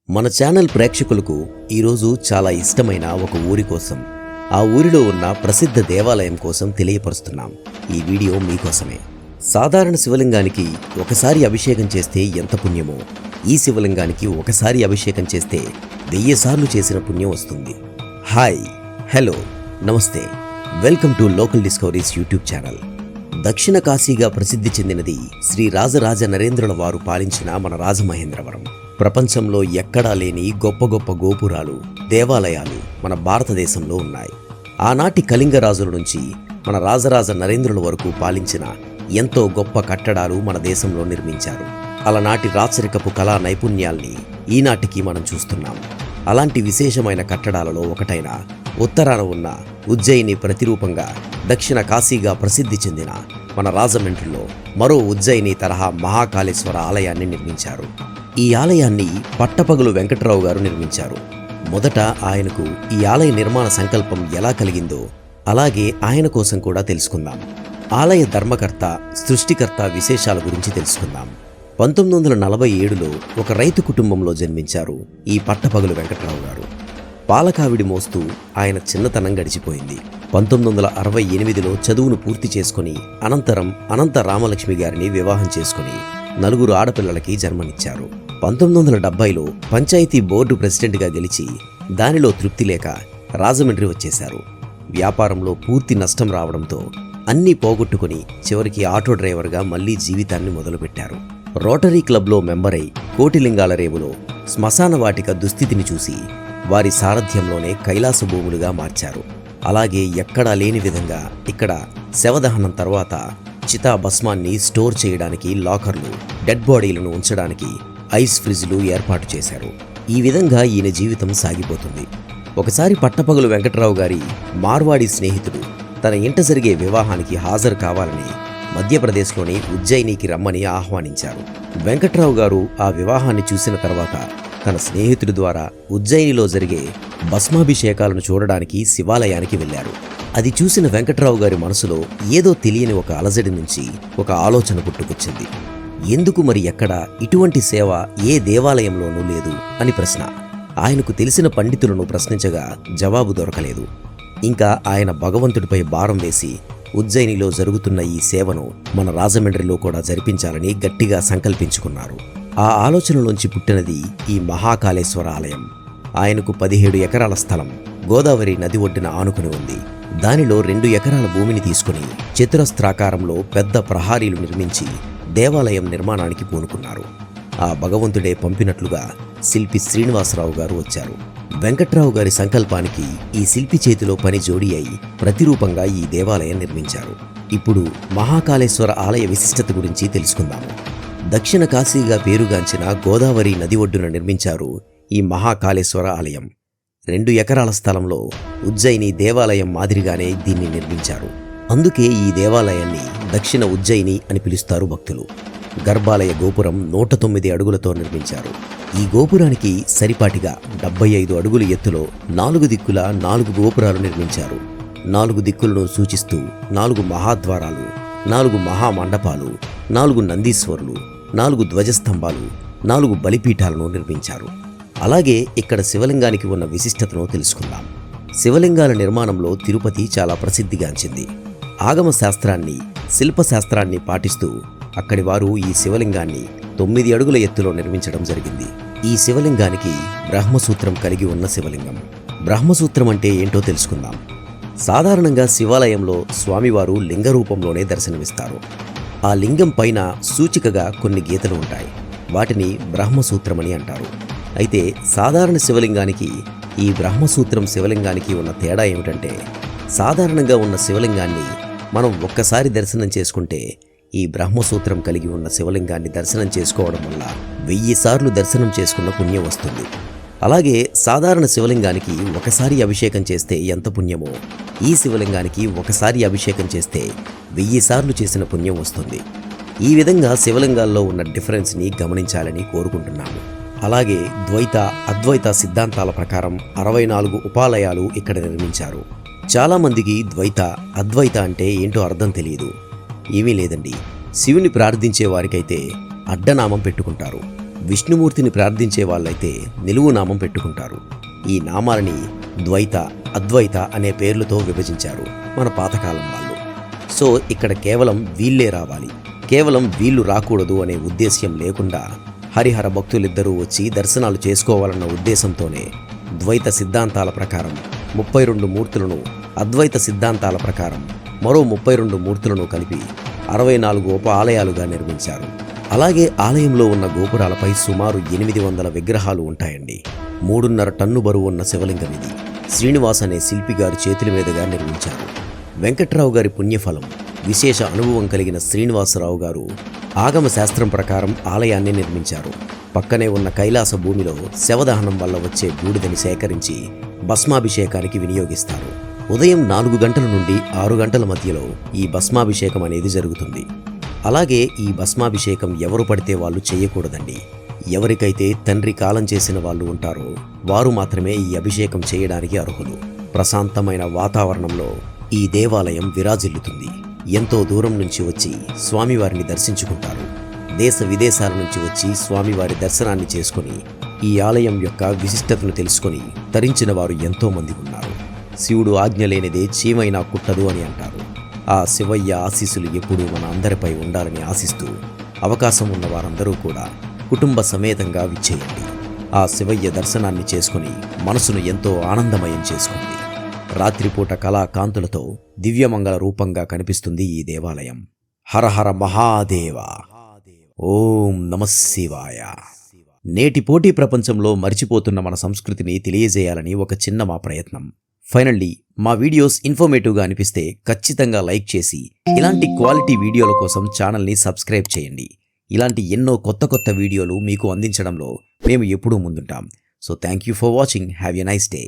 మన ఛానల్ ప్రేక్షకులకు ఈరోజు చాలా ఇష్టమైన ఒక ఊరి కోసం, ఆ ఊరిలో ఉన్న ప్రసిద్ధ దేవాలయం కోసం తెలియపరుస్తున్నాం. ఈ వీడియో మీకోసమే. సాధారణ శివలింగానికి ఒకసారి అభిషేకం చేస్తే ఎంత పుణ్యమో, ఈ శివలింగానికి ఒకసారి అభిషేకం చేస్తే 1000 సార్లు చేసిన పుణ్యం వస్తుంది. హాయ్, హలో, నమస్తే, welcome to local discoveries YouTube channel. దక్షిణ కాశీగా ప్రసిద్ధి చెందినది శ్రీ రాజరాజ నరేంద్రుల వారు పాలించిన మన రాజమహేంద్రవరం. ప్రపంచంలో ఎక్కడా లేని గొప్ప గొప్ప గోపురాలు, దేవాలయాలు మన భారతదేశంలో ఉన్నాయి. ఆనాటి కళింగ రాజుల నుంచి మన రాజరాజ నరేంద్రుల వరకు పాలించిన ఎంతో గొప్ప కట్టడాలు మన దేశంలో నిర్మించారు. అలనాటి రాచరికపు కళా నైపుణ్యాల్ని ఈనాటికి మనం చూస్తున్నాం. అలాంటి విశేషమైన కట్టడాలలో ఒకటైన ఉత్తరాన ఉన్న ఉజ్జయిని ప్రతిరూపంగా దక్షిణ కాశీగా ప్రసిద్ధి చెందిన మన రాజమండ్రిలో మరో ఉజ్జయిని తరహా మహాకాళేశ్వర ఆలయాన్ని నిర్మించారు. ఈ ఆలయాన్ని పట్టపగలు వెంకట్రావు గారు నిర్మించారు. మొదట ఆయనకు ఈ ఆలయ నిర్మాణ సంకల్పం ఎలా కలిగిందో అలాగే ఆయన కోసం కూడా తెలుసుకుందాం. ఆలయ ధర్మకర్త, సృష్టికర్త విశేషాల గురించి తెలుసుకుందాం. 1947లో ఒక రైతు కుటుంబంలో జన్మించారు ఈ పట్టపగలు వెంకట్రావు గారు. పాలకావిడి మోస్తూ ఆయన చిన్నతనం గడిచిపోయింది. 1968లో చదువును పూర్తి చేసుకుని అనంతరం అనంత రామలక్ష్మి గారిని వివాహం చేసుకుని 4 ఆడపిల్లలకి జన్మనిచ్చారు. 1970లో పంచాయతీ బోర్డు ప్రెసిడెంట్గా గెలిచి దానిలో తృప్తి లేక రాజమండ్రి వచ్చేశారు. వ్యాపారంలో పూర్తి నష్టం రావడంతో అన్నీ పోగొట్టుకుని చివరికి ఆటో డ్రైవర్గా మళ్లీ జీవితాన్ని మొదలుపెట్టారు. రోటరీ క్లబ్లో మెంబరై కోటిలింగాల రేవులో శ్మశాన వాటిక దుస్థితిని చూసి వారి సారథ్యంలోనే కైలాస భూములుగా మార్చారు. అలాగే ఎక్కడా లేని విధంగా ఇక్కడ శవదహనం తర్వాత చితా భస్మాన్ని స్టోర్ చేయడానికి లాకర్లు, డెడ్ బాడీలను ఉంచడానికి ఐస్ ఫ్రిడ్జ్లు ఏర్పాటు చేశారు. ఈ విధంగా ఈయన జీవితం సాగిపోతుంది. ఒకసారి పట్టపగలు వెంకట్రావు గారి మార్వాడి స్నేహితుడు తన ఇంట జరిగే వివాహానికి హాజరు కావాలని మధ్యప్రదేశ్లోని ఉజ్జయినికి రమ్మని ఆహ్వానించారు. వెంకట్రావు గారు ఆ వివాహాన్ని చూసిన తర్వాత తన స్నేహితుడి ద్వారా ఉజ్జయినిలో జరిగే భస్మాభిషేకాలను చూడడానికి శివాలయానికి వెళ్లారు. అది చూసిన వెంకట్రావు గారి మనసులో ఏదో తెలియని ఒక అలజడి నుంచి ఒక ఆలోచన పుట్టుకొచ్చింది. ఎందుకు మరి ఎక్కడ ఇటువంటి సేవ ఏ దేవాలయంలోనూ లేదు అని ప్రశ్న. ఆయనకు తెలిసిన పండితులను ప్రశ్నించగా జవాబు దొరకలేదు. ఇంకా ఆయన భగవంతుడిపై భారం వేసి ఉజ్జయినిలో జరుగుతున్న ఈ సేవను మన రాజమండ్రిలో కూడా జరిపించాలని గట్టిగా సంకల్పించుకున్నారు. ఆ ఆలోచనలోంచి పుట్టినది ఈ మహాకాళేశ్వర ఆలయం. ఆయనకు 17 ఎకరాల స్థలం గోదావరి నది ఒడ్డున ఆనుకుని ఉంది. దానిలో 2 ఎకరాల భూమిని తీసుకుని చతురస్రాకారంలో పెద్ద ప్రహారీలు నిర్మించి దేవాలయం నిర్మాణానికి పూనుకున్నారు. ఆ భగవంతుడే పంపినట్లుగా శిల్పి శ్రీనివాసరావు గారు వచ్చారు. వెంకట్రావు గారి సంకల్పానికి ఈ శిల్పి చేతిలో పని జోడీ అయి ప్రతిరూపంగా ఈ దేవాలయం నిర్మించారు. ఇప్పుడు మహాకాళేశ్వర ఆలయ విశిష్టత గురించి తెలుసుకుందాము. దక్షిణ కాశీగా పేరుగాంచిన గోదావరి నది ఒడ్డున నిర్మించారు ఈ మహాకాళేశ్వర ఆలయం. 2 ఎకరాల స్థలంలో ఉజ్జయిని దేవాలయం మాదిరిగానే దీన్ని నిర్మించారు. అందుకే ఈ దేవాలయాన్ని దక్షిణ ఉజ్జయిని అని పిలుస్తారు భక్తులు. గర్భాలయ గోపురం 109 అడుగులతో నిర్మించారు. ఈ గోపురానికి సరిపాటిగా 75 అడుగుల ఎత్తులో 4 దిక్కుల 4 గోపురాలు నిర్మించారు. 4 దిక్కులను సూచిస్తూ 4 మహాద్వారాలు, 4 మహామండపాలు, 4 నందీశ్వరులు, 4 ధ్వజస్తంభాలు, 4 బలిపీఠాలను నిర్మించారు. అలాగే ఇక్కడ శివలింగానికి ఉన్న విశిష్టతను తెలుసుకుందాం. శివలింగాల నిర్మాణంలో తిరుపతి చాలా ప్రసిద్ధిగాంచింది. ఆగమ శాస్త్రాన్ని, శిల్పశాస్త్రాన్ని పాటిస్తూ అక్కడి వారు ఈ శివలింగాన్ని 9 అడుగుల ఎత్తులో నిర్మించడం జరిగింది. ఈ శివలింగానికి బ్రహ్మసూత్రం కలిగి ఉన్న శివలింగం. బ్రహ్మసూత్రం అంటే ఏంటో తెలుసుకుందాం. సాధారణంగా శివాలయంలో స్వామివారు లింగ రూపంలోనే దర్శనమిస్తారు. ఆ లింగం పైన సూచికగా కొన్ని గీతలు ఉంటాయి. వాటిని బ్రహ్మసూత్రమని అంటారు. అయితే సాధారణ శివలింగానికి ఈ బ్రహ్మసూత్రం శివలింగానికి ఉన్న తేడా ఏమిటంటే, సాధారణంగా ఉన్న శివలింగాన్ని మనం ఒక్కసారి దర్శనం చేసుకుంటే ఈ బ్రహ్మసూత్రం కలిగి ఉన్న శివలింగాన్ని దర్శనం చేసుకోవడం వల్ల 1000 సార్లు దర్శనం చేసుకున్న పుణ్యం వస్తుంది. అలాగే సాధారణ శివలింగానికి ఒకసారి అభిషేకం చేస్తే ఎంత పుణ్యమో, ఈ శివలింగానికి ఒకసారి అభిషేకం చేస్తే 1000 సార్లు చేసిన పుణ్యం వస్తుంది. ఈ విధంగా శివలింగాల్లో ఉన్న డిఫరెన్స్ని గమనించాలని కోరుకుంటున్నాము. అలాగే ద్వైత, అద్వైత సిద్ధాంతాల ప్రకారం 64 ఉపాలయాలు ఇక్కడ నిర్మించారు. చాలామందికి ద్వైత, అద్వైత అంటే ఏంటో అర్థం తెలియదు. ఏమీ లేదండి, శివుని ప్రార్థించే వారికైతే అడ్డనామం పెట్టుకుంటారు. విష్ణుమూర్తిని ప్రార్థించే వాళ్ళైతే నిలువు నామం పెట్టుకుంటారు. ఈ నామాలని ద్వైత, అద్వైత అనే పేర్లతో విభజించారు మన పాతకాలం వాళ్ళు. సో ఇక్కడ కేవలం వీళ్ళే రావాలి, కేవలం వీళ్ళు రాకూడదు అనే ఉద్దేశ్యం లేకుండా హరిహర భక్తులిద్దరూ వచ్చి దర్శనాలు చేసుకోవాలన్న ఉద్దేశంతోనే ద్వైత సిద్ధాంతాల ప్రకారం 32 మూర్తులను, అద్వైత సిద్ధాంతాల ప్రకారం మరో 32 మూర్తులను కలిపి 64 ఉప ఆలయాలుగా నిర్మించారు. అలాగే ఆలయంలో ఉన్న గోపురాలపై సుమారు 800 విగ్రహాలు ఉంటాయండి. 3.5 టన్ను బరువు ఉన్న శివలింగం ఇది. శ్రీనివాస్ అనే శిల్పి గారి చేతుల మీదుగా నిర్మించారు. వెంకట్రావు గారి పుణ్యఫలం, విశేష అనుభవం కలిగిన శ్రీనివాసరావు గారు ఆగమ శాస్త్రం ప్రకారం ఆలయాన్ని నిర్మించారు. పక్కనే ఉన్న కైలాస భూమిలో శవదహనం వల్ల వచ్చే బూడిదని సేకరించి భస్మాభిషేకానికి వినియోగిస్తారు. ఉదయం 4 గంటల నుండి 6 గంటల మధ్యలో ఈ భస్మాభిషేకం అనేది జరుగుతుంది. అలాగే ఈ భస్మాభిషేకం ఎవరు పడితే వాళ్ళు చేయకూడదండి. ఎవరికైతే తండ్రి కాలం చేసిన వాళ్ళు ఉంటారో వారు మాత్రమే ఈ అభిషేకం చేయడానికి అర్హులు. ప్రశాంతమైన వాతావరణంలో ఈ దేవాలయం విరాజిల్లుతుంది. ఎంతో దూరం నుంచి వచ్చి స్వామివారిని దర్శించుకుంటారు. దేశ విదేశాల నుంచి వచ్చి స్వామివారి దర్శనాన్ని చేసుకుని ఈ ఆలయం యొక్క విశిష్టతను తెలుసుకొని తరించిన వారు ఎంతో మంది ఉన్నారు. శివుడు ఆజ్ఞ లేనిదే చీమైనా కుట్టదు అని అంటారు. ఆ శివయ్య ఆశీస్సులు ఎప్పుడూ మన అందరిపై ఉండాలని ఆశిస్తూ అవకాశం ఉన్న వారందరూ కూడా కుటుంబ సమేతంగా విచ్చేయండి. ఆ శివయ్య దర్శనాన్ని చేసుకుని మనసును ఎంతో ఆనందమయం చేసుకోండి. రాత్రిపూట కళా కాంతులతో దివ్యమంగళ రూపంగా కనిపిస్తుంది ఈ దేవాలయం. హరహర మహాదేవ, ఓం నమః శివాయ. నేటి పోటీ ప్రపంచంలో మర్చిపోతున్న మన సంస్కృతిని తెలియజేయాలని ఒక చిన్న మా ప్రయత్నం. ఫైనల్లీ మా వీడియోస్ ఇన్ఫర్మేటివ్గా అనిపిస్తే ఖచ్చితంగా లైక్ చేసి ఇలాంటి క్వాలిటీ వీడియోల కోసం ఛానల్ని సబ్స్క్రైబ్ చేయండి. ఇలాంటి ఎన్నో కొత్త వీడియోలు మీకు అందించడంలో మేము ఎప్పుడూ ముందుంటాం. So thank you for watching. Have a nice day.